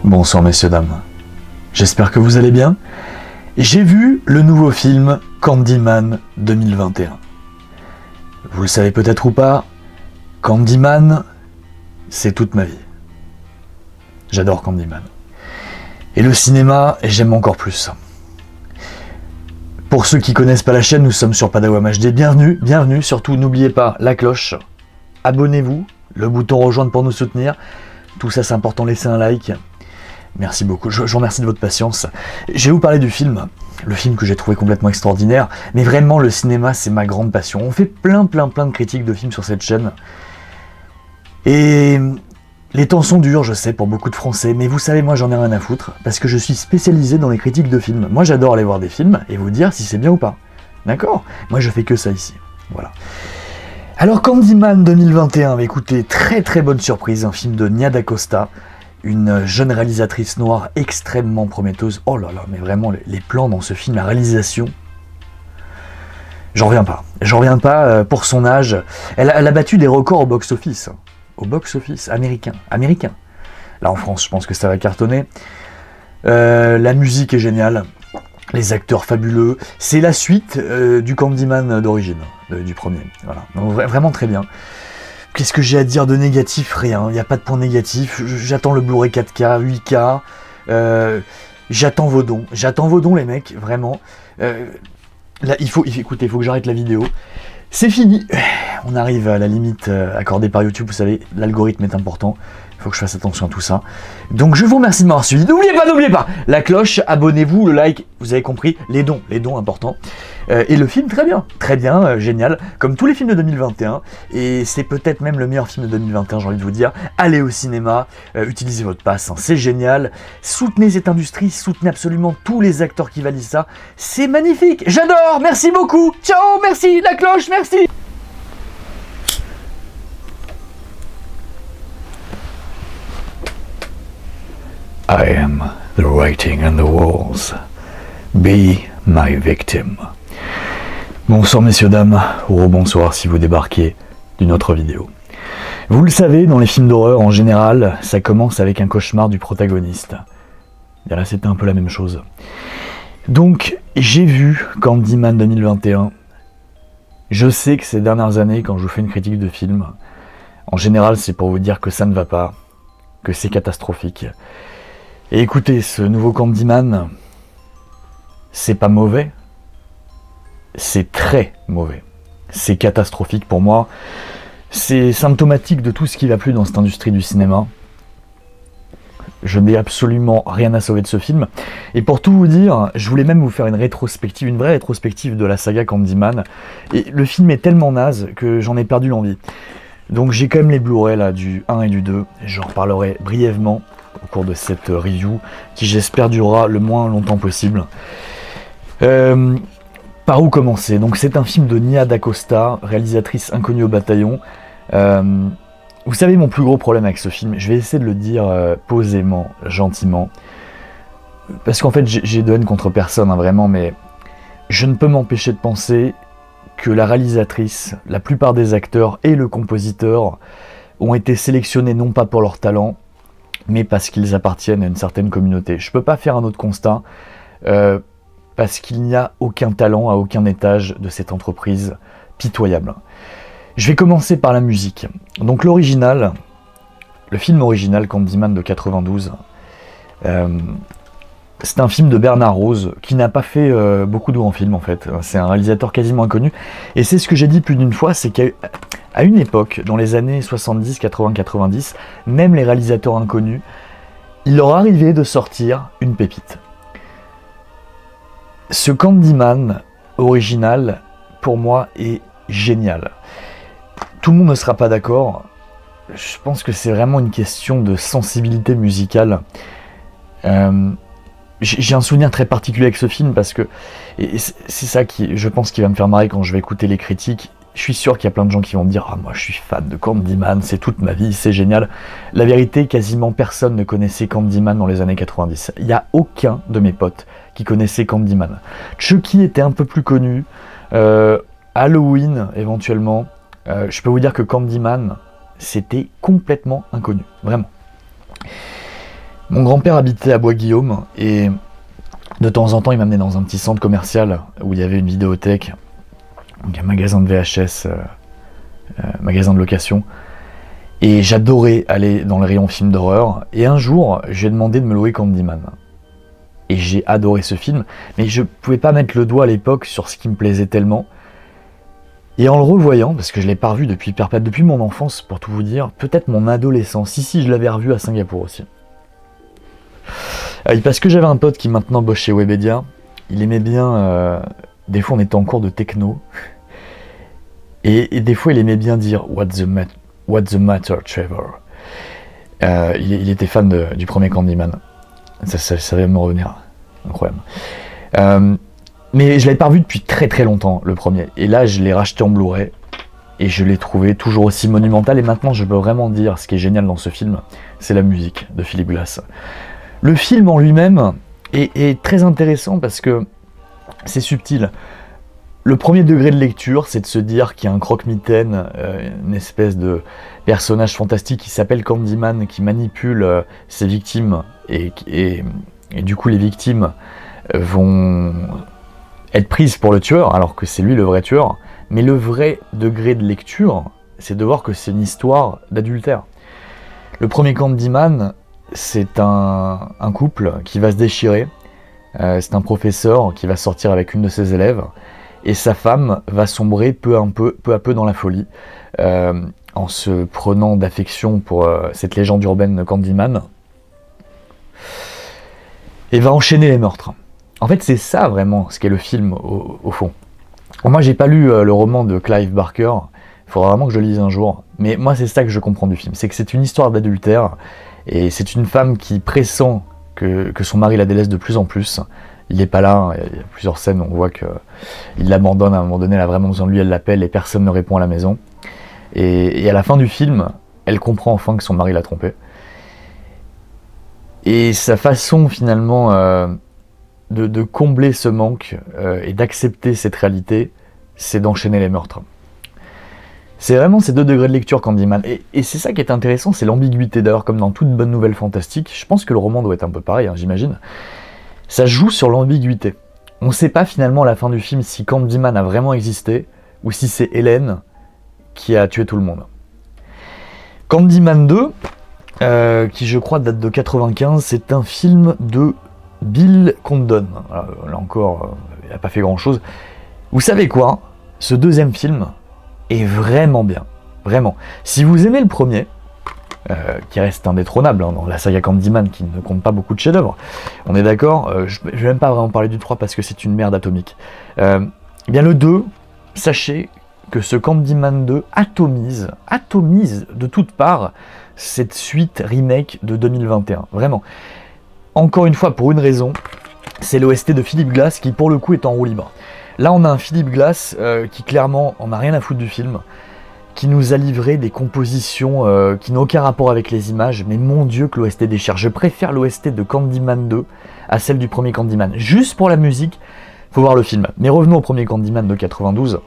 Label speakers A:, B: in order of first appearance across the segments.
A: Bonsoir messieurs, dames. J'espère que vous allez bien. J'ai vu le nouveau film Candyman 2021. Vous le savez peut-être ou pas, Candyman, c'est toute ma vie. J'adore Candyman. Et le cinéma, j'aime encore plus. Pour ceux qui connaissent pas la chaîne, nous sommes sur Padawam HD. Bienvenue, bienvenue. Surtout, n'oubliez pas la cloche. Abonnez-vous, le bouton rejoindre pour nous soutenir. Tout ça, c'est important. Laissez un like. Merci beaucoup. Je vous remercie de votre patience. Je vais vous parler du film. Le film que j'ai trouvé complètement extraordinaire. Mais vraiment, le cinéma, c'est ma grande passion. On fait plein de critiques de films sur cette chaîne. Et les temps sont durs, je sais, pour beaucoup de Français, mais vous savez, moi j'en ai rien à foutre, parce que je suis spécialisé dans les critiques de films. Moi j'adore aller voir des films et vous dire si c'est bien ou pas. D'accord? Moi je fais que ça ici. Voilà. Alors Candyman 2021, écoutez, très bonne surprise, un film de Nia DaCosta, une jeune réalisatrice noire extrêmement prometteuse. Oh là là, mais vraiment les plans dans ce film, la réalisation, j'en reviens pas. J'en reviens pas pour son âge. Elle a battu des records au box-office. Au box-office américain. Là en France, je pense que ça va cartonner. La musique est géniale, les acteurs fabuleux. C'est la suite du Candyman d'origine, du premier. Voilà. Donc, vraiment très bien. Qu'est-ce que j'ai à dire de négatif? Rien. Il n'y a pas de point négatif. J'attends le Blu-ray 4K, 8K. J'attends vos dons. J'attends vos dons, les mecs, vraiment. Là, écoutez, il faut que j'arrête la vidéo. C'est fini. On arrive à la limite accordée par YouTube. Vous savez, l'algorithme est important. Il faut que je fasse attention à tout ça. Donc je vous remercie de m'avoir suivi. N'oubliez pas, la cloche, abonnez-vous, le like, vous avez compris, les dons importants. Et le film, très bien, génial, comme tous les films de 2021. Et c'est peut-être même le meilleur film de 2021, j'ai envie de vous dire. Allez au cinéma, utilisez votre passe, hein, c'est génial. Soutenez cette industrie, soutenez absolument tous les acteurs qui valident ça. C'est magnifique, j'adore, merci beaucoup. Ciao, merci, la cloche, merci. I am the writing on the walls. Be my victim. Bonsoir messieurs, dames, ou bonsoir si vous débarquez d'une autre vidéo. Vous le savez, dans les films d'horreur en général, ça commence avec un cauchemar du protagoniste. Et là c'était un peu la même chose. Donc j'ai vu Candyman 2021. Je sais que ces dernières années, quand je vous fais une critique de film, en général c'est pour vous dire que ça ne va pas, que c'est catastrophique. Et écoutez, ce nouveau Candyman, c'est pas mauvais, c'est très mauvais. C'est catastrophique pour moi. C'est symptomatique de tout ce qui va plus dans cette industrie du cinéma. Je n'ai absolument rien à sauver de ce film. Et pour tout vous dire, je voulais même vous faire une rétrospective, une vraie rétrospective de la saga Candyman. Et le film est tellement naze que j'en ai perdu l'envie. Donc j'ai quand même les Blu-ray là, du 1 et du 2. J'en reparlerai brièvement au cours de cette review, qui j'espère durera le moins longtemps possible. Par où commencer? Donc c'est un film de Nia DaCosta, réalisatrice inconnue au bataillon. Vous savez mon plus gros problème avec ce film, je vais essayer de le dire posément, gentiment, parce qu'en fait j'ai de haine contre personne, hein, vraiment, mais je ne peux m'empêcher de penser que la réalisatrice, la plupart des acteurs et le compositeur ont été sélectionnés non pas pour leur talent, mais parce qu'ils appartiennent à une certaine communauté. Je peux pas faire un autre constat, parce qu'il n'y a aucun talent à aucun étage de cette entreprise pitoyable. Je vais commencer par la musique. Donc l'original, le film original Candyman de 92, c'est un film de Bernard Rose, qui n'a pas fait beaucoup de grands films en fait. C'est un réalisateur quasiment inconnu. Et c'est ce que j'ai dit plus d'une fois, c'est qu'à une époque, dans les années 70, 80, 90, même les réalisateurs inconnus, il leur arrivait de sortir une pépite. Ce Candyman original, pour moi, est génial. Tout le monde ne sera pas d'accord. Je pense que c'est vraiment une question de sensibilité musicale. J'ai un souvenir très particulier avec ce film parce que c'est ça qui, je pense, qui va me faire marrer quand je vais écouter les critiques. Je suis sûr qu'il y a plein de gens qui vont me dire « Ah, moi je suis fan de Candyman, c'est toute ma vie, c'est génial ». La vérité, quasiment personne ne connaissait Candyman dans les années 90. Il n'y a aucun de mes potes qui connaissait Candyman. Chucky était un peu plus connu, Halloween éventuellement. Je peux vous dire que Candyman, c'était complètement inconnu, vraiment. Mon grand-père habitait à Bois-Guillaume et de temps en temps il m'amenait dans un petit centre commercial où il y avait une vidéothèque, donc un magasin de VHS, magasin de location. Et j'adorais aller dans le rayon film d'horreur. Et un jour, j'ai demandé de me louer Candyman. Et j'ai adoré ce film, mais je pouvais pas mettre le doigt à l'époque sur ce qui me plaisait tellement. Et en le revoyant, parce que je l'ai pas revu depuis perpète, depuis mon enfance, pour tout vous dire, peut-être mon adolescence, si je l'avais revu à Singapour aussi. Parce que j'avais un pote qui maintenant bosse chez Webedia, il aimait bien, des fois on était en cours de techno, et des fois il aimait bien dire « What's the matter, Trevor ?» il était fan du premier Candyman. Ça va me revenir. Incroyable. Mais je l'avais pas revu depuis très très longtemps, le premier. Et là, je l'ai racheté en Blu-ray. Et je l'ai trouvé toujours aussi monumental. Et maintenant, je peux vraiment dire, ce qui est génial dans ce film, c'est la musique de Philip Glass. Le film en lui-même est très intéressant parce que c'est subtil. Le premier degré de lecture, c'est de se dire qu'il y a un croque-mitaine, une espèce de personnage fantastique qui s'appelle Candyman, qui manipule ses victimes, et du coup les victimes vont être prises pour le tueur, alors que c'est lui le vrai tueur. Mais le vrai degré de lecture, c'est de voir que c'est une histoire d'adultère. Le premier Candyman, c'est un couple qui va se déchirer. C'est un professeur qui va sortir avec une de ses élèves. Et sa femme va sombrer peu à peu dans la folie, en se prenant d'affection pour cette légende urbaine de Candyman, et va enchaîner les meurtres. En fait, c'est ça vraiment ce qu'est le film au fond. Moi, j'ai pas lu le roman de Clive Barker, il faudra vraiment que je le lise un jour, mais moi, c'est ça que je comprends du film, c'est que c'est une histoire d'adultère, et c'est une femme qui pressent que son mari la délaisse de plus en plus. Il n'est pas là, il y a plusieurs scènes où on voit qu'il l'abandonne à un moment donné, elle a vraiment besoin de lui, elle l'appelle et personne ne répond à la maison. Et à la fin du film, elle comprend enfin que son mari l'a trompée. Et sa façon finalement de combler ce manque et d'accepter cette réalité, c'est d'enchaîner les meurtres. C'est vraiment ces deux degrés de lecture Candyman. Et c'est ça qui est intéressant, c'est l'ambiguïté. D'ailleurs, comme dans toute bonne nouvelle fantastique, je pense que le roman doit être un peu pareil, hein, j'imagine. Ça joue sur l'ambiguïté. On ne sait pas finalement à la fin du film si Candyman a vraiment existé ou si c'est Hélène qui a tué tout le monde. Candyman 2, qui je crois date de 95, c'est un film de Bill Condon. Là encore, il n'a pas fait grand chose. Vous savez quoi? Ce deuxième film est vraiment bien. Vraiment. Si vous aimez le premier, qui reste indétrônable dans la saga Candyman, qui ne compte pas beaucoup de chefs-d'œuvre. On est d'accord, je ne vais même pas vraiment parler du 3 parce que c'est une merde atomique. Eh bien le 2, sachez que ce Candyman 2 atomise de toutes parts cette suite remake de 2021. Vraiment. Encore une fois, pour une raison, c'est l'OST de Philip Glass qui pour le coup est en roue libre. Là on a un Philip Glass qui clairement en a rien à foutre du film, qui nous a livré des compositions qui n'ont aucun rapport avec les images, mais mon Dieu que l'OST déchire. Je préfère l'OST de Candyman 2 à celle du premier Candyman. Juste pour la musique, faut voir le film. Mais revenons au premier Candyman de 92.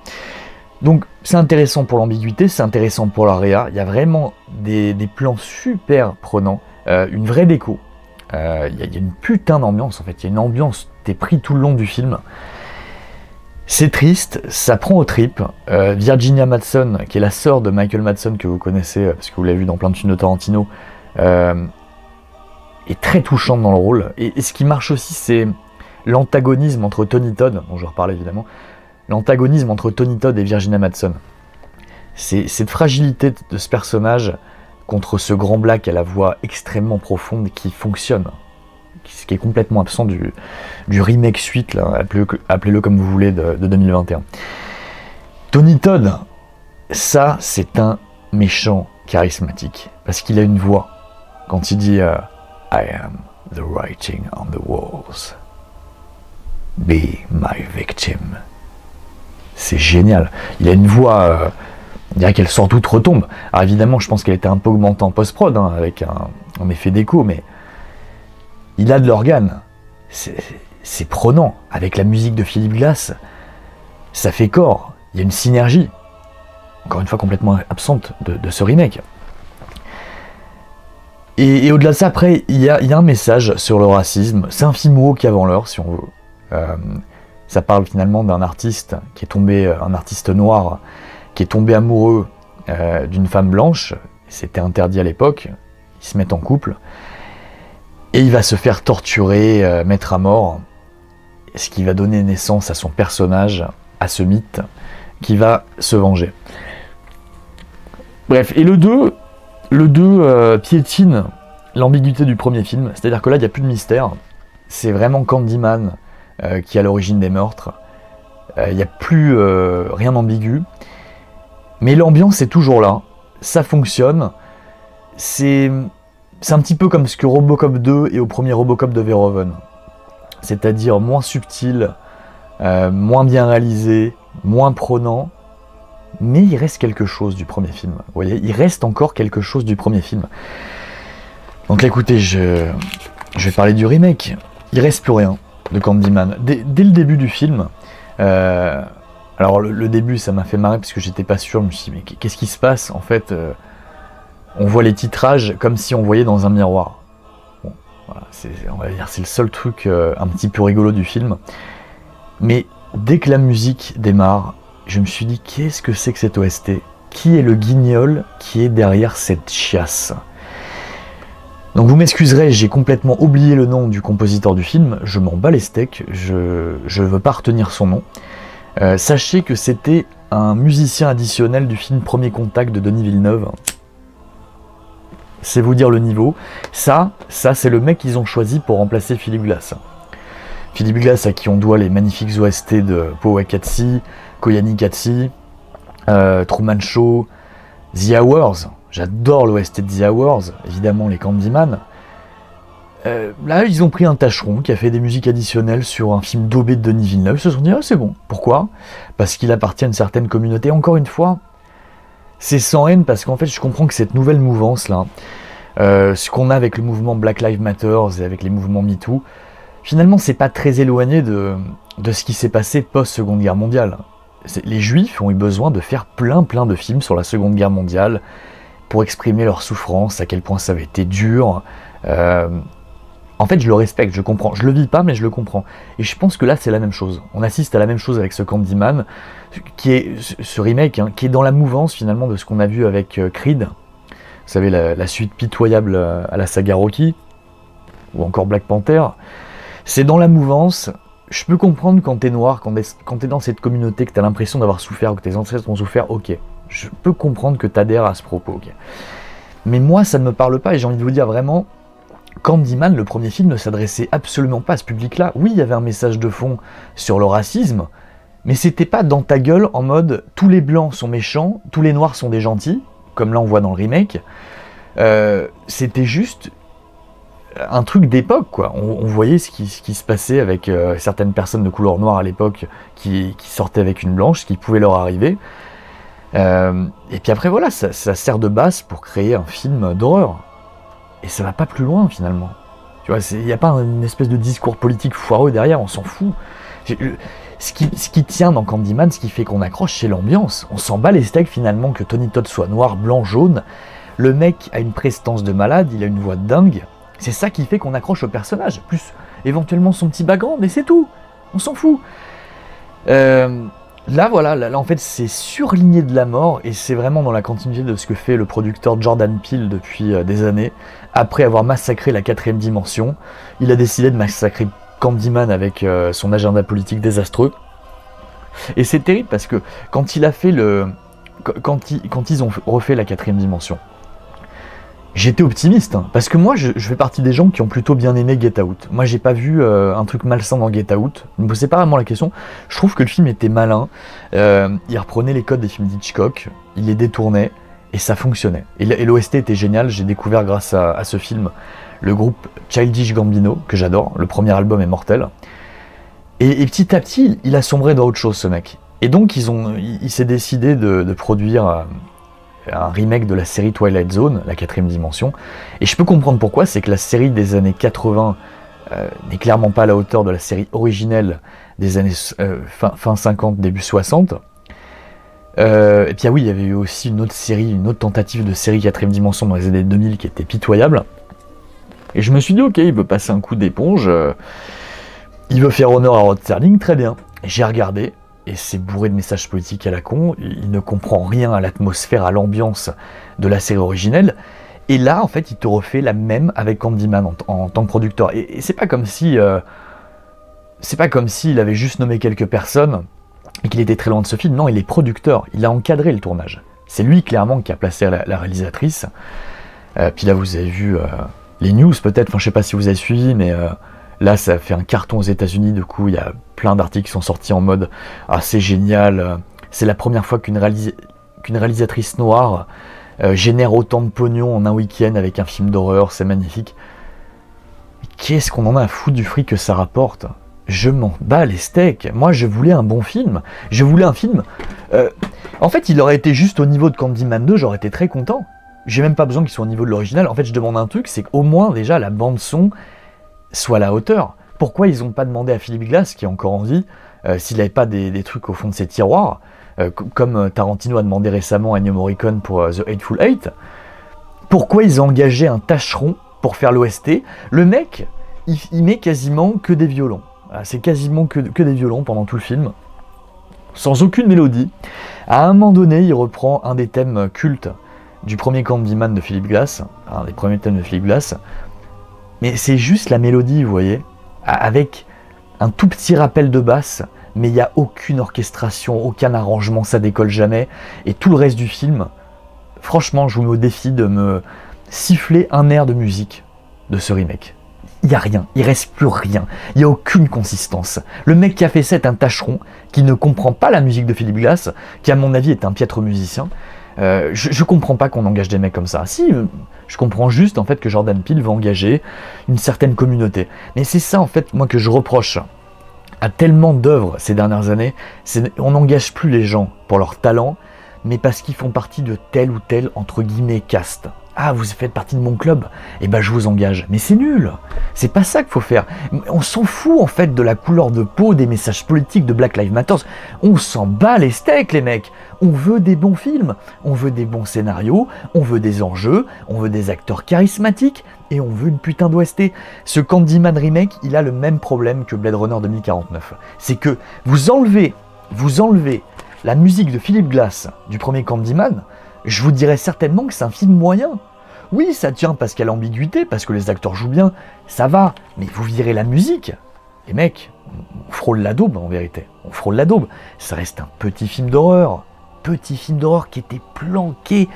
A: Donc c'est intéressant pour l'ambiguïté, c'est intéressant pour la réa. Il y a vraiment des plans super prenants, une vraie déco. Il y a une putain d'ambiance en fait, il y a une ambiance, t'es pris tout le long du film. C'est triste, ça prend aux tripes. Virginia Madsen, qui est la sœur de Michael Madsen, que vous connaissez, parce que vous l'avez vu dans plein de films de Tarantino, est très touchante dans le rôle. Et ce qui marche aussi, c'est l'antagonisme entre Tony Todd, dont je reparle évidemment, l'antagonisme entre Tony Todd et Virginia Madsen. C'est cette fragilité de ce personnage contre ce grand black à la voix extrêmement profonde qui fonctionne. Ce qui est complètement absent du remake suite, là, appelez-le comme vous voulez, de 2021. Tony Todd, ça c'est un méchant charismatique, parce qu'il a une voix, quand il dit I am the writing on the walls, be my victim. C'est génial, il a une voix, on dirait qu'elle sort d'outre-tombe. Alors évidemment, je pense qu'elle était un peu augmentée en post-prod, hein, avec un effet d'écho, mais il a de l'organe, c'est prenant, avec la musique de Philip Glass, ça fait corps, il y a une synergie, encore une fois complètement absente de ce remake. Et au-delà de ça, après, il y a un message sur le racisme. C'est un film woke avant l'heure, si on veut. Ça parle finalement d'un artiste qui est tombé, un artiste noir, qui est tombé amoureux d'une femme blanche. C'était interdit à l'époque. Ils se mettent en couple. Et il va se faire torturer, mettre à mort. Ce qui va donner naissance à son personnage, à ce mythe, qui va se venger. Bref, et le 2 piétine l'ambiguïté du premier film, c'est-à-dire que là, il n'y a plus de mystère. C'est vraiment Candyman qui est à l'origine des meurtres. Il n'y a plus rien d'ambigu. Mais l'ambiance est toujours là. Ça fonctionne. C'est un petit peu comme ce que Robocop 2 est au premier Robocop de Verhoeven. C'est-à-dire moins subtil, moins bien réalisé, moins prenant. Mais il reste quelque chose du premier film. Vous voyez, il reste encore quelque chose du premier film. Donc écoutez, je vais parler du remake. Il reste plus rien de Candyman. Dès le début du film, alors le début ça m'a fait marrer parce que j'étais pas sûr, je me suis dit mais qu'est-ce qui se passe en fait on voit les titrages comme si on voyait dans un miroir. Bon, voilà, on va dire c'est le seul truc un petit peu rigolo du film. Mais dès que la musique démarre, je me suis dit qu'est-ce que c'est que cette OST? Qui est le guignol qui est derrière cette chiasse? Donc vous m'excuserez, j'ai complètement oublié le nom du compositeur du film, je m'en bats les steaks, je veux pas retenir son nom. Sachez que c'était un musicien additionnel du film Premier Contact de Denis Villeneuve. C'est vous dire le niveau. Ça c'est le mec qu'ils ont choisi pour remplacer Philip Glass. Philip Glass à qui on doit les magnifiques OST de Poe Katsi, Koyani Katsi, Truman Show, The Hours. J'adore l'OST de The Hours, évidemment les Candyman. Là, ils ont pris un tâcheron qui a fait des musiques additionnelles sur un film daubé de Denis Villeneuve. Ils se sont dit, ah, c'est bon. Pourquoi? Parce qu'il appartient à une certaine communauté. Encore une fois, c'est sans haine parce qu'en fait, je comprends que cette nouvelle mouvance-là, ce qu'on a avec le mouvement Black Lives Matter et avec les mouvements MeToo, finalement, c'est pas très éloigné de ce qui s'est passé post-Seconde Guerre mondiale. Les Juifs ont eu besoin de faire plein de films sur la Seconde Guerre mondiale pour exprimer leur souffrance, à quel point ça avait été dur. En fait, je le respecte, je comprends. Je le vis pas, mais je le comprends. Et je pense que là, c'est la même chose. On assiste à la même chose avec ce Candyman, qui est ce remake, hein, qui est dans la mouvance finalement de ce qu'on a vu avec Creed. Vous savez, la suite pitoyable à la saga Rocky, ou encore Black Panther. C'est dans la mouvance. Je peux comprendre quand t'es noir, quand t'es dans cette communauté, que t'as l'impression d'avoir souffert, que tes ancêtres ont souffert, ok. Je peux comprendre que t'adhères à ce propos, ok. Mais moi, ça ne me parle pas, et j'ai envie de vous dire vraiment, Candyman, le premier film, ne s'adressait absolument pas à ce public-là. Oui, il y avait un message de fond sur le racisme, mais c'était pas dans ta gueule en mode tous les blancs sont méchants, tous les noirs sont des gentils, comme là on voit dans le remake. C'était juste un truc d'époque, quoi. On voyait ce qui se passait avec certaines personnes de couleur noire à l'époque qui sortaient avec une blanche, ce qui pouvait leur arriver. Et puis après, voilà, ça sert de base pour créer un film d'horreur. Et ça va pas plus loin, finalement. Tu vois, il n'y a pas une espèce de discours politique foireux derrière, on s'en fout. Ce qui tient dans Candyman, ce qui fait qu'on accroche, c'est l'ambiance. On s'en bat les steaks, finalement, que Tony Todd soit noir, blanc, jaune. Le mec a une prestance de malade, il a une voix de dingue. C'est ça qui fait qu'on accroche au personnage. Plus, éventuellement, son petit background, mais c'est tout. On s'en fout. Là, voilà, là, en fait, c'est surligné de la mort, et c'est vraiment dans la continuité de ce que fait le producteur Jordan Peele depuis des années. Après avoir massacré la 4ème dimension, il a décidé de massacrer Candyman avec son agenda politique désastreux. Et c'est terrible parce que quand il a fait quand ils ont refait la 4ème dimension, j'étais optimiste, hein, parce que moi je fais partie des gens qui ont plutôt bien aimé Get Out. Moi j'ai pas vu un truc malsain dans Get Out, ne me posez pas vraiment la question. Je trouve que le film était malin, il reprenait les codes des films d'Hitchcock, il les détournait, et ça fonctionnait. Et l'OST était génial, j'ai découvert grâce à ce film le groupe Childish Gambino, que j'adore, le premier album est mortel. Et petit à petit, il a sombré dans autre chose ce mec. Et donc il s'est décidé de produire un remake de la série Twilight Zone, la 4ème dimension. Et je peux comprendre pourquoi, c'est que la série des années 80 n'est clairement pas à la hauteur de la série originelle des années fin 50, début 60. Et puis oui, il y avait eu aussi une autre tentative de série 4ème dimension dans les années 2000 qui était pitoyable. Et je me suis dit, ok, il veut passer un coup d'éponge, il veut faire honneur à Rod Serling, très bien. J'ai regardé, et c'est bourré de messages politiques à la con, il ne comprend rien à l'atmosphère, à l'ambiance de la série originelle, et là, en fait, il te refait la même avec Candyman en tant que producteur. Et c'est pas comme si... c'est pas comme s'il avait juste nommé quelques personnes et qu'il était très loin de ce film. Non, il est producteur, il a encadré le tournage. C'est lui, clairement, qui a placé la réalisatrice. Puis là, vous avez vu les news, peut-être, enfin, je sais pas si vous avez suivi, mais là, ça fait un carton aux États-Unis. Du coup, il y a plein d'articles qui sont sortis en mode « Ah, c'est génial, c'est la première fois qu'une réalisatrice noire génère autant de pognon en un week-end avec un film d'horreur, c'est magnifique. » Qu'est-ce qu'on en a à foutre du fric que ça rapporte? Je m'en bats les steaks. Moi, je voulais un bon film. Je voulais un film... en fait, il aurait été juste au niveau de Candyman 2, j'aurais été très content. J'ai même pas besoin qu'il soit au niveau de l'original. En fait, je demande un truc, c'est qu'au moins, déjà, la bande-son soit à la hauteur. Pourquoi ils n'ont pas demandé à Philip Glass, qui est encore en vie, s'il n'avait pas des trucs au fond de ses tiroirs, comme Tarantino a demandé récemment à Ennio Morricone pour The Hateful Eight, pourquoi ils ont engagé un tâcheron pour faire l'OST? Le mec, il met quasiment que des violons. C'est quasiment que des violons pendant tout le film, sans aucune mélodie. À un moment donné, il reprend un des thèmes cultes du premier Candyman de Philip Glass, un des premiers thèmes de Philip Glass, mais c'est juste la mélodie, vous voyez, avec un tout petit rappel de basse, mais il n'y a aucune orchestration, aucun arrangement, ça décolle jamais, et tout le reste du film, franchement, je vous mets au défi de me siffler un air de musique de ce remake. Il n'y a rien, il reste plus rien, il n'y a aucune consistance. Le mec qui a fait ça est un tâcheron, qui ne comprend pas la musique de Philip Glass, qui à mon avis est un piètre musicien. Je comprends pas qu'on engage des mecs comme ça. Si, je comprends juste en fait que Jordan Peele va engager une certaine communauté. Mais c'est ça en fait, moi, que je reproche à tellement d'œuvres ces dernières années, on n'engage plus les gens pour leur talent, mais parce qu'ils font partie de tel ou tel, entre guillemets, caste. Ah, vous faites partie de mon club, et ben je vous engage. Mais c'est nul, c'est pas ça qu'il faut faire. On s'en fout en fait de la couleur de peau, des messages politiques de Black Lives Matter. On s'en bat les steaks, les mecs. On veut des bons films, on veut des bons scénarios, on veut des enjeux, on veut des acteurs charismatiques, et on veut une putain d'OST. Ce Candyman remake, il a le même problème que Blade Runner 2049. C'est que vous enlevez la musique de Philip Glass du premier Candyman, je vous dirais certainement que c'est un film moyen. Oui, ça tient parce qu'il y a l'ambiguïté, parce que les acteurs jouent bien, ça va, mais vous virez la musique. Les mecs, on frôle la daube en vérité, on frôle la daube. Ça reste un petit film d'horreur qui était planqué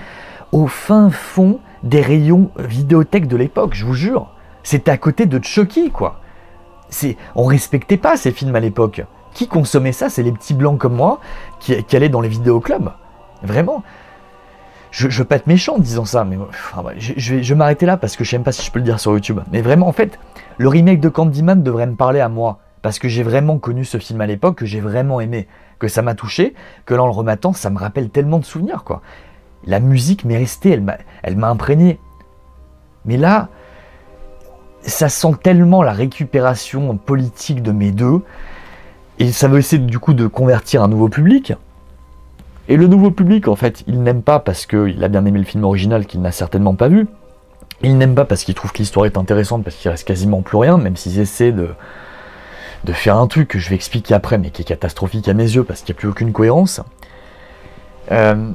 A: au fin fond des rayons vidéothèque de l'époque, je vous jure. C'était à côté de Chucky, quoi. On respectait pas ces films à l'époque. Qui consommait ça? C'est les petits blancs comme moi qui allaient dans les vidéoclubs. Vraiment. Je veux pas être méchant en disant ça, mais enfin, je vais m'arrêter là parce que je sais même pas si je peux le dire sur YouTube. Mais vraiment, en fait, le remake de Candyman devrait me parler à moi. Parce que j'ai vraiment connu ce film à l'époque, que j'ai vraiment aimé, que ça m'a touché, que là, en le rematant, ça me rappelle tellement de souvenirs, quoi. La musique m'est restée, elle m'a imprégné. Mais là, ça sent tellement la récupération politique de mes deux, et ça veut essayer du coup de convertir un nouveau public. Et le nouveau public, en fait, il n'aime pas parce qu'il a bien aimé le film original qu'il n'a certainement pas vu. Il n'aime pas parce qu'il trouve que l'histoire est intéressante, parce qu'il reste quasiment plus rien, même s'ils essaient de faire un truc que je vais expliquer après, mais qui est catastrophique à mes yeux, parce qu'il n'y a plus aucune cohérence. Un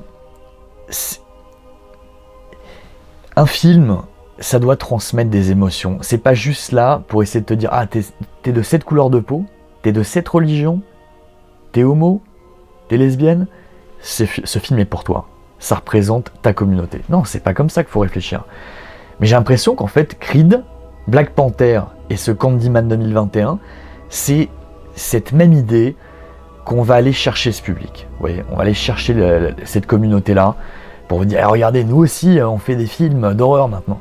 A: film, ça doit transmettre des émotions. C'est pas juste là pour essayer de te dire « Ah, t'es de cette couleur de peau, t'es de cette religion, t'es homo, t'es lesbienne ?» Ce film est pour toi, ça représente ta communauté. Non, c'est pas comme ça qu'il faut réfléchir. Mais j'ai l'impression qu'en fait, Creed, Black Panther et ce Candyman 2021, c'est cette même idée qu'on va aller chercher ce public. Vous voyez, on va aller chercher cette communauté-là pour vous dire, regardez, nous aussi, on fait des films d'horreur maintenant.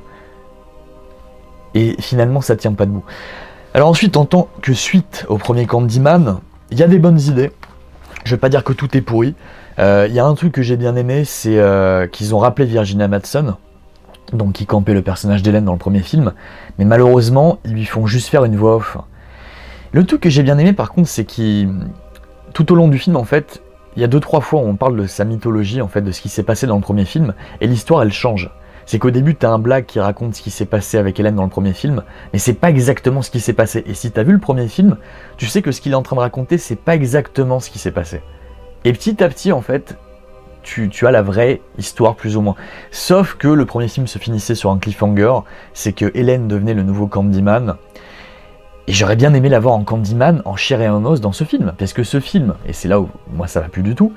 A: Et finalement, ça tient pas debout. Alors ensuite, en tant que suite au premier Candyman, il y a des bonnes idées. Je vais pas dire que tout est pourri. Il y a un truc que j'ai bien aimé, c'est qu'ils ont rappelé Virginia Madsen, donc qui campait le personnage d'Hélène dans le premier film, mais malheureusement, ils lui font juste faire une voix off. Le truc que j'ai bien aimé par contre, c'est tout au long du film, en fait, il y a 2-3 fois où on parle de sa mythologie, en fait, de ce qui s'est passé dans le premier film, et l'histoire, elle change. C'est qu'au début, t'as un Black qui raconte ce qui s'est passé avec Hélène dans le premier film, mais c'est pas exactement ce qui s'est passé. Et si t'as vu le premier film, tu sais que ce qu'il est en train de raconter, c'est pas exactement ce qui s'est passé. Et petit à petit, en fait, tu as la vraie histoire, plus ou moins. Sauf que le premier film se finissait sur un cliffhanger, c'est que Hélène devenait le nouveau Candyman. Et j'aurais bien aimé l'avoir en Candyman, en chair et en os dans ce film. Parce que ce film, et c'est là où moi ça va plus du tout,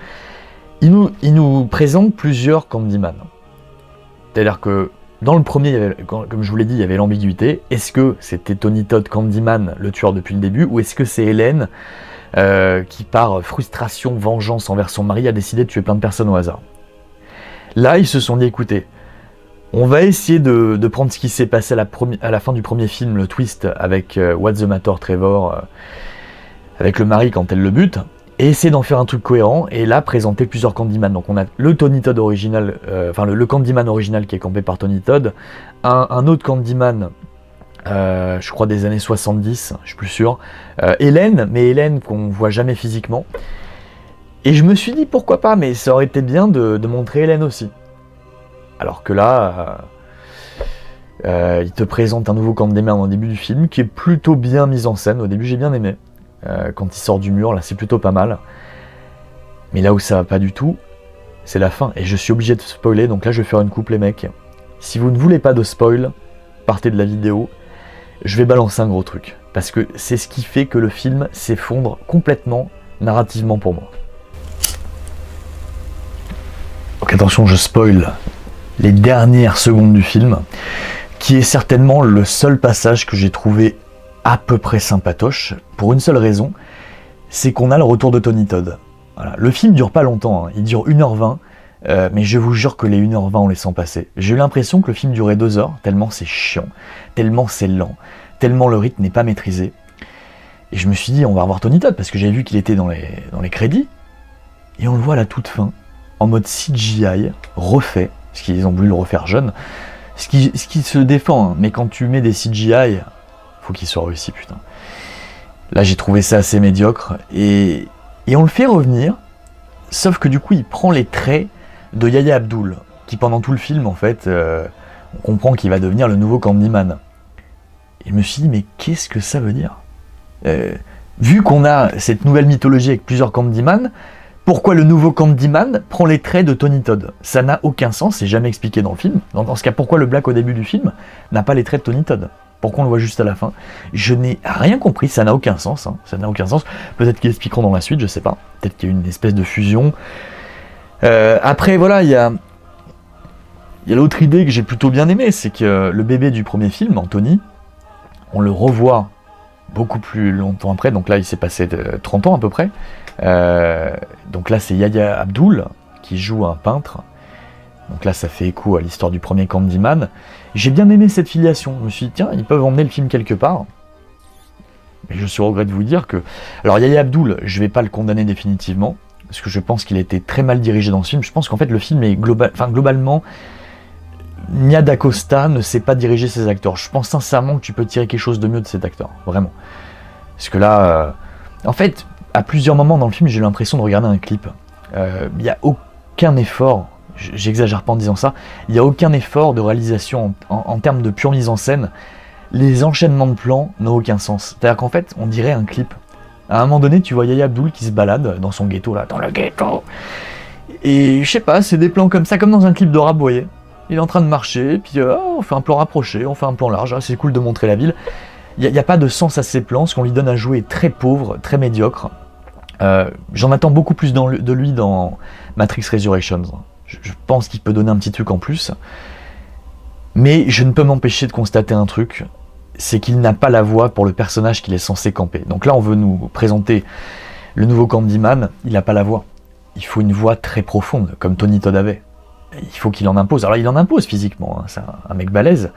A: il nous présente plusieurs Candyman. C'est-à-dire que dans le premier, comme je vous l'ai dit, il y avait l'ambiguïté. Est-ce que c'était Tony Todd Candyman, le tueur depuis le début, ou est-ce que c'est Hélène qui, par frustration, vengeance envers son mari, a décidé de tuer plein de personnes au hasard? Là, ils se sont dit, écoutez, on va essayer de prendre ce qui s'est passé à la fin du premier film, le twist avec What's the Matter Trevor, avec le mari quand elle le bute, et essayer d'en faire un truc cohérent, et là, présenter plusieurs Candyman. Donc on a le Tony Todd original, le Candyman original qui est campé par Tony Todd, un autre Candyman, je crois des années 70, je suis plus sûr, Hélène, mais Hélène qu'on voit jamais physiquement. Et je me suis dit, pourquoi pas, mais ça aurait été bien de montrer Hélène aussi. Alors que là, il te présente un nouveau Candyman au début du film, qui est plutôt bien mis en scène. Au début, j'ai bien aimé. Quand il sort du mur, là, c'est plutôt pas mal. Mais là où ça va pas du tout, c'est la fin. Et je suis obligé de spoiler, donc là, je vais faire une coupe, les mecs. Si vous ne voulez pas de spoil, partez de la vidéo. Je vais balancer un gros truc. Parce que c'est ce qui fait que le film s'effondre complètement, narrativement pour moi. Donc attention, je spoil les dernières secondes du film, qui est certainement le seul passage que j'ai trouvé à peu près sympatoche, pour une seule raison, c'est qu'on a le retour de Tony Todd. Voilà. Le film dure pas longtemps, hein. Il dure 1h20, mais je vous jure que les 1h20 on les sent passer. J'ai eu l'impression que le film durait 2 heures, tellement c'est chiant, tellement c'est lent, tellement le rythme n'est pas maîtrisé. Et je me suis dit, on va revoir Tony Todd, parce que j'avais vu qu'il était dans les crédits, et on le voit à la toute fin, en mode CGI, refait, parce qu'ils ont voulu le refaire jeune, ce qui se défend, hein. Mais quand tu mets des CGI, faut qu'ils soient réussis, putain. Là, j'ai trouvé ça assez médiocre, et on le fait revenir, sauf que du coup, il prend les traits de Yahya Abdul, qui pendant tout le film, en fait, on comprend qu'il va devenir le nouveau Candyman. Et je me suis dit, mais qu'est-ce que ça veut dire? Vu qu'on a cette nouvelle mythologie avec plusieurs Candyman, pourquoi le nouveau Candyman prend les traits de Tony Todd? Ça n'a aucun sens, c'est jamais expliqué dans le film. Dans ce cas, pourquoi le Black au début du film n'a pas les traits de Tony Todd? Pourquoi on le voit juste à la fin? Je n'ai rien compris, ça n'a aucun sens. Hein. Ça n'a aucun sens. Peut-être qu'ils expliqueront dans la suite, je sais pas. Peut-être qu'il y a une espèce de fusion. Après, voilà, il y a l'autre idée que j'ai plutôt bien aimée, c'est que le bébé du premier film, Anthony, on le revoit beaucoup plus longtemps après. Donc là, il s'est passé 30 ans à peu près. Donc là, c'est Yahya Abdul qui joue un peintre. Donc là, ça fait écho à l'histoire du premier Candyman. J'ai bien aimé cette filiation. Je me suis dit, tiens, ils peuvent emmener le film quelque part. Mais je suis au regret de vous dire que... Alors, Yahya Abdul, je vais pas le condamner définitivement, parce que je pense qu'il a été très mal dirigé dans ce film. Je pense qu'en fait, le film est globalement... Nia DaCosta ne sait pas diriger ses acteurs. Je pense sincèrement que tu peux tirer quelque chose de mieux de cet acteur. Vraiment. Parce que là... En fait, à plusieurs moments dans le film, j'ai eu l'impression de regarder un clip. Il n'y a aucun effort... J'exagère pas en disant ça, il n'y a aucun effort de réalisation en termes de pure mise en scène. Les enchaînements de plans n'ont aucun sens. C'est-à-dire qu'en fait, on dirait un clip. À un moment donné, tu vois Yahya Abdul qui se balade dans son ghetto, là, dans le ghetto. Et je sais pas, c'est des plans comme ça, comme dans un clip de rap, vous voyez. Il est en train de marcher, puis on fait un plan rapproché, on fait un plan large, c'est cool de montrer la ville. Il n'y a pas de sens à ces plans, ce qu'on lui donne à jouer est très pauvre, très médiocre. J'en attends beaucoup plus de lui dans Matrix Resurrections. Je pense qu'il peut donner un petit truc en plus. Mais je ne peux m'empêcher de constater un truc, c'est qu'il n'a pas la voix pour le personnage qu'il est censé camper. Donc là, on veut nous présenter le nouveau Candyman, il n'a pas la voix. Il faut une voix très profonde, comme Tony Todd avait. Il faut qu'il en impose. Alors il en impose physiquement, hein, c'est un mec balèze,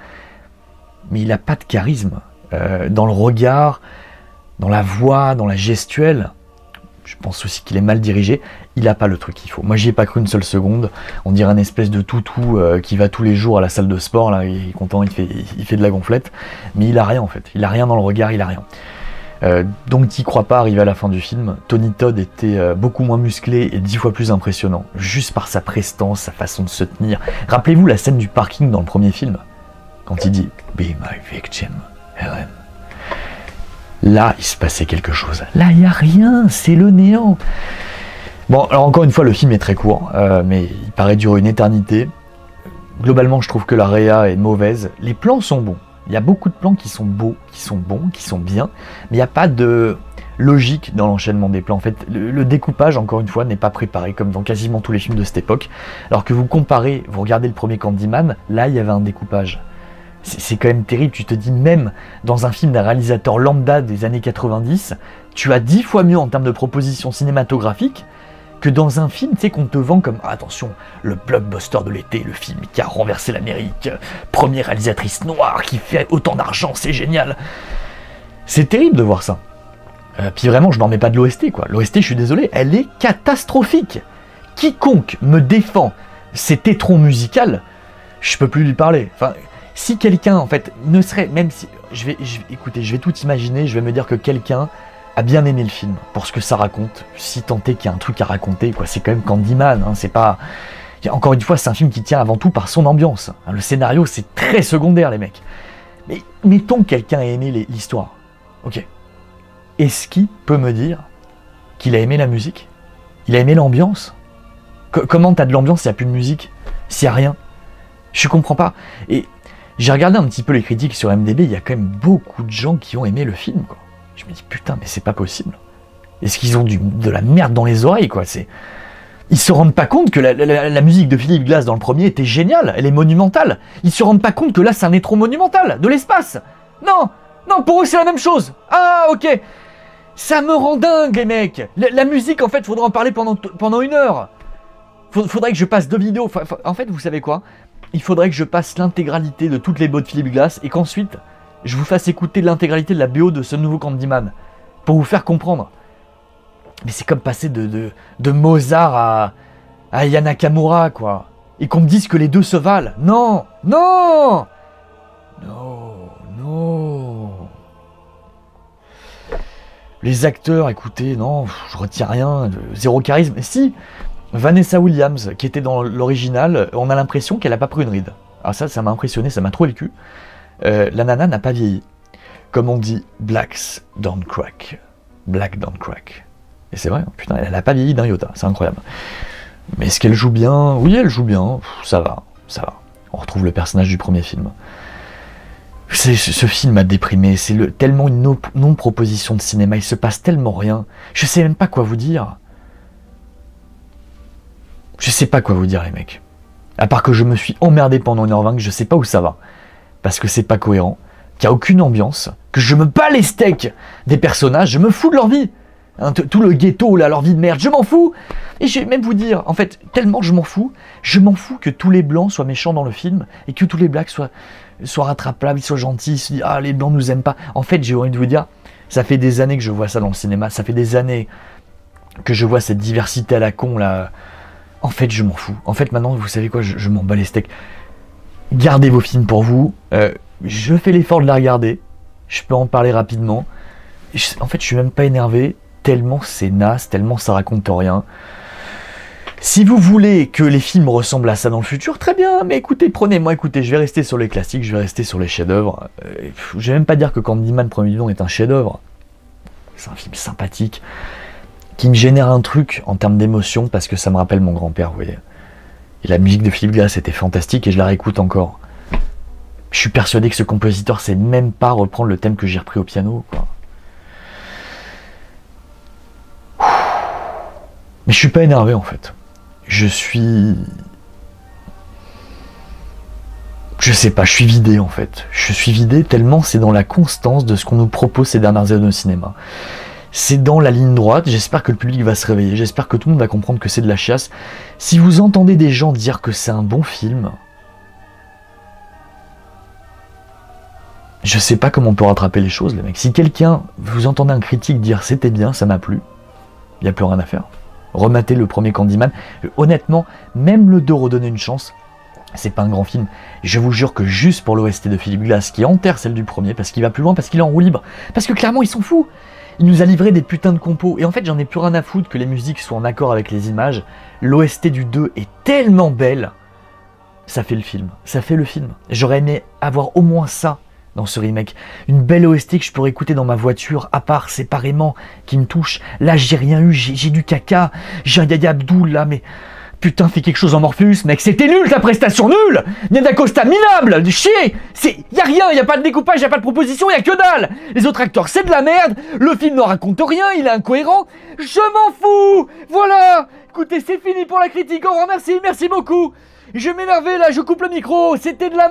A: mais il n'a pas de charisme. Dans le regard, dans la voix, dans la gestuelle... Je pense aussi qu'il est mal dirigé, il n'a pas le truc qu'il faut. Moi, j'y ai pas cru une seule seconde. On dirait un espèce de toutou qui va tous les jours à la salle de sport, là, il est content, il fait de la gonflette, mais il a rien en fait. Il a rien dans le regard, il a rien. Donc t'y crois pas arrivé à la fin du film. Tony Todd était beaucoup moins musclé et 10 fois plus impressionnant, juste par sa prestance, sa façon de se tenir. Rappelez-vous la scène du parking dans le premier film, quand il dit « Be my victim, Helen ». Là, il se passait quelque chose. Là, il n'y a rien, c'est le néant. Bon, alors encore une fois, le film est très court, mais il paraît durer une éternité. Globalement, je trouve que la réa est mauvaise. Les plans sont bons. Il y a beaucoup de plans qui sont beaux, qui sont bons, qui sont bien, mais il n'y a pas de logique dans l'enchaînement des plans. En fait, le découpage, encore une fois, n'est pas préparé, comme dans quasiment tous les films de cette époque. Alors que vous comparez, vous regardez le premier Candyman, là, il y avait un découpage. C'est quand même terrible, tu te dis, même dans un film d'un réalisateur lambda des années 90, tu as 10 fois mieux en termes de propositions cinématographiques que dans un film, tu sais, qu'on te vend comme, ah, attention, le blockbuster de l'été, le film qui a renversé l'Amérique, première réalisatrice noire qui fait autant d'argent, c'est génial. C'est terrible de voir ça. Puis vraiment, je n'en mets pas de l'OST, quoi. L'OST, je suis désolé, elle est catastrophique. Quiconque me défend cet étron musical, je peux plus lui parler. Enfin, si quelqu'un, en fait, ne serait, même si, écoutez, je vais tout imaginer, je vais me dire que quelqu'un a bien aimé le film, pour ce que ça raconte, si tant est qu'il y a un truc à raconter, quoi. C'est quand même Candyman, hein, c'est pas... Encore une fois, c'est un film qui tient avant tout par son ambiance. Hein. Le scénario, c'est très secondaire, les mecs. Mais mettons que quelqu'un a aimé l'histoire. Ok. Est-ce qu'il peut me dire qu'il a aimé la musique? Il a aimé l'ambiance? Comment t'as de l'ambiance s'il n'y a plus de musique? S'il n'y a rien? Je comprends pas. Et j'ai regardé un petit peu les critiques sur MDB, il y a quand même beaucoup de gens qui ont aimé le film, quoi. Je me dis, putain, mais c'est pas possible. Est-ce qu'ils ont de la merde dans les oreilles, quoi? Ils se rendent pas compte que la musique de Philip Glass dans le premier était géniale, elle est monumentale. Ils se rendent pas compte que là, c'est un étron monumental, de l'espace. Non, non, pour eux, c'est la même chose. Ah, ok. Ça me rend dingue, les mecs. La musique, en fait, faudrait en parler pendant une heure. Faudrait que je passe 2 vidéos. En fait, vous savez quoi? Il faudrait que je passe l'intégralité de toutes les BO de Philip Glass et qu'ensuite, je vous fasse écouter l'intégralité de la BO de ce nouveau Candyman, pour vous faire comprendre. Mais c'est comme passer de Mozart à Aya Nakamura, quoi. Et qu'on me dise que les deux se valent. Non, non, non, non. Les acteurs, écoutez, non, je retiens rien, zéro charisme. Si, Vanessa Williams, qui était dans l'original, on a l'impression qu'elle n'a pas pris une ride. Alors ça m'a impressionné, ça m'a trouvé le cul. La nana n'a pas vieilli. Comme on dit, blacks don't crack. Black don't crack. Et c'est vrai, putain, elle n'a pas vieilli d'un iota, c'est incroyable. Mais est-ce qu'elle joue bien? Oui, elle joue bien, ça va, ça va. On retrouve le personnage du premier film. Ce film a déprimé, c'est tellement une non-proposition de cinéma, il se passe tellement rien. Je sais même pas quoi vous dire. Je sais pas quoi vous dire, les mecs. À part que je me suis emmerdé pendant 1h20, que je sais pas où ça va. Parce que c'est pas cohérent, qu'il n'y a aucune ambiance, que je me bats les steaks des personnages, je me fous de leur vie. Hein, tout le ghetto, là, leur vie de merde, je m'en fous. Et je vais même vous dire, en fait, tellement je m'en fous que tous les blancs soient méchants dans le film et que tous les blacks soient rattrapables, soient gentils, se disent « Ah, les blancs nous aiment pas ». En fait, j'ai envie de vous dire, ça fait des années que je vois ça dans le cinéma, ça fait des années que je vois cette diversité à la con, là. En fait, je m'en fous. En fait, maintenant, vous savez quoi, je m'en bats les steaks. Gardez vos films pour vous. Je fais l'effort de la regarder. Je peux en parler rapidement. En fait, je suis même pas énervé, tellement c'est naze, tellement ça raconte rien. Si vous voulez que les films ressemblent à ça dans le futur, très bien, mais écoutez, écoutez, je vais rester sur les classiques, je vais rester sur les chefs-d'œuvre. Je vais même pas dire que Candyman Premier du nom est un chef-d'œuvre. C'est un film sympathique, qui me génère un truc en termes d'émotion, parce que ça me rappelle mon grand-père, vous voyez. Et la musique de Philip Glass était fantastique, et je la réécoute encore. Je suis persuadé que ce compositeur sait même pas reprendre le thème que j'ai repris au piano, quoi. Mais je suis pas énervé, en fait. Je sais pas, je suis vidé, en fait. Je suis vidé tellement c'est dans la constance de ce qu'on nous propose ces dernières années au cinéma. C'est dans la ligne droite, j'espère que le public va se réveiller, j'espère que tout le monde va comprendre que c'est de la chiasse. Si vous entendez des gens dire que c'est un bon film, je sais pas comment on peut rattraper les choses, les mecs. Si vous entendez un critique dire c'était bien, ça m'a plu, il n'y a plus rien à faire. Rematez le premier Candyman. Honnêtement, même le 2, redonnez une chance. C'est pas un grand film. Je vous jure que juste pour l'OST de Philippe Glass, qui enterre celle du premier, parce qu'il va plus loin, parce qu'il est en roue libre, parce que clairement ils sont fous. Il nous a livré des putains de compos, et en fait j'en ai plus rien à foutre que les musiques soient en accord avec les images. L'OST du 2 est tellement belle, ça fait le film, ça fait le film. J'aurais aimé avoir au moins ça dans ce remake. Une belle OST que je pourrais écouter dans ma voiture, à part, séparément, qui me touche. Là j'ai rien eu, j'ai du caca, j'ai un Yaya Abdul là, mais... Putain, fais quelque chose en Morpheus, mec, c'était nul ta prestation, nulle. Nia Costa, minable, de chier. Y a rien, y a pas de découpage, y a pas de proposition, y a que dalle. Les autres acteurs, c'est de la merde. Le film ne raconte rien, il est incohérent. Je m'en fous. Voilà. Écoutez, c'est fini pour la critique. Au revoir, merci beaucoup. Je vais m'énerver là, je coupe le micro. C'était de la